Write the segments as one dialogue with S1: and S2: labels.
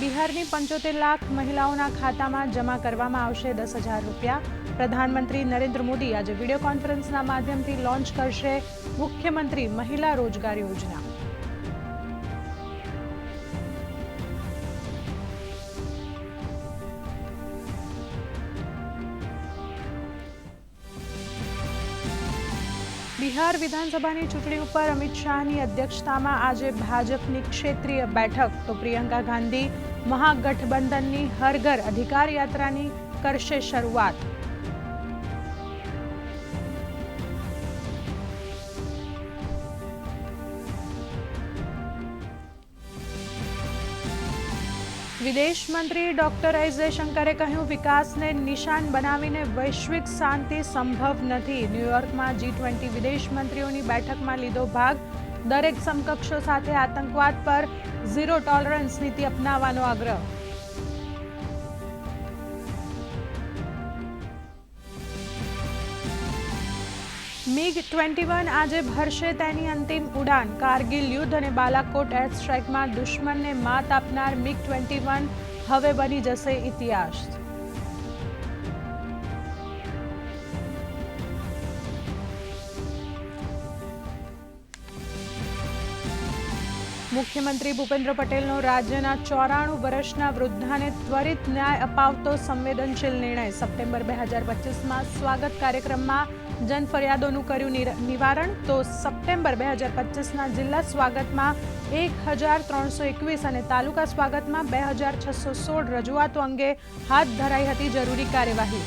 S1: બિહારની 75 લાખ મહિલાઓના ખાતામાં જમા કરવામાં આવશે 10,000 રૂપિયા। પ્રધાનમંત્રી નરેન્દ્ર મોદી આજે વિડીયો કોન્ફરન્સના માધ્યમથી લોન્ચ કરશે મુખ્યમંત્રી મહિલા રોજગાર યોજના। બિહાર વિધાનસભાની ચૂંટણી ઉપર અમિત શાહની અધ્યક્ષતામાં આજે ભાજપની ક્ષેત્રીય બેઠક, તો પ્રિયંકા ગાંધી મહાગઠબંધનની હર ઘર અધિકાર યાત્રાની કરશે શરૂઆત। વિદેશ મંત્રી ડોક્ટર એસ જયશંકરે કહ્યું, વિકાસને નિશાન બનાવીને વૈશ્વિક શાંતિ સંભવ નથી। ન્યૂયોર્કમાં G20 વિદેશ મંત્રીઓની બેઠકમાં લીધો ભાગ। દરેક સમકક્ષો સાથે આતંકવાદ પર ઝીરો ટોલરન્સ નીતિ અપનાવવાનો આગ્રહ। MiG-21 આજે ભરશે તેની અંતિમ ઉડાન। કારગિલ યુદ્ધ અને બાલાકોટ એર સ્ટ્રાઇકમાં દુશ્મનને માત આપનાર MiG-21 હવે બની જશે ઇતિહાસ। મુખ્યમંત્રી ભૂપેન્દ્ર પટેલનો રાજ્યના 94 વર્ષના વૃદ્ધાને ત્વરિત ન્યાય અપાવતો સંવેદનશીલ નિર્ણય। સપ્ટેમ્બર 2025માં સ્વાગત કાર્યક્રમમાં જનફરિયાદોનું કર્યું નિવારણ, તો સપ્ટેમ્બર 2025ના જિલ્લા સ્વાગતમાં 1321 અને તાલુકા સ્વાગતમાં 2616 રજૂઆતો અંગે હાથ ધરાઈ હતી જરૂરી કાર્યવાહી।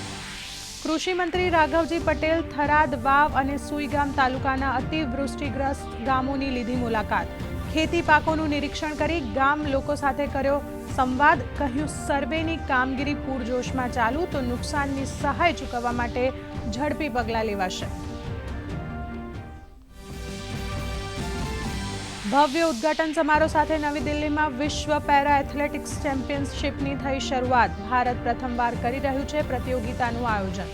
S1: કૃષિ મંત્રી રાઘવજી પટેલ થરાદ, વાવ અને સુઈગામ તાલુકાના અતિવૃષ્ટિગ્રસ્ત ગામોની લીધી મુલાકાત। ખેતી પાકોનું નિરીક્ષણ કરી ગામ લોકો સાથે કર્યો સંવાદ। કહ્યું, સર્વેની કામગીરી પૂરજોશમાં ચાલુ, તો નુકસાનની સહાય ચૂકવવા માટે ઝડપી પગલાં લેવાશે। ભવ્ય ઉદ્ઘાટન સમારોહ સાથે નવી દિલ્હીમાં વિશ્વ પેરા એથ્લેટિક્સ ચેમ્પિયનશિપની થઈ શરૂઆત। ભારત પ્રથમવાર કરી રહ્યું છે પ્રતિયોગિતાનું આયોજન।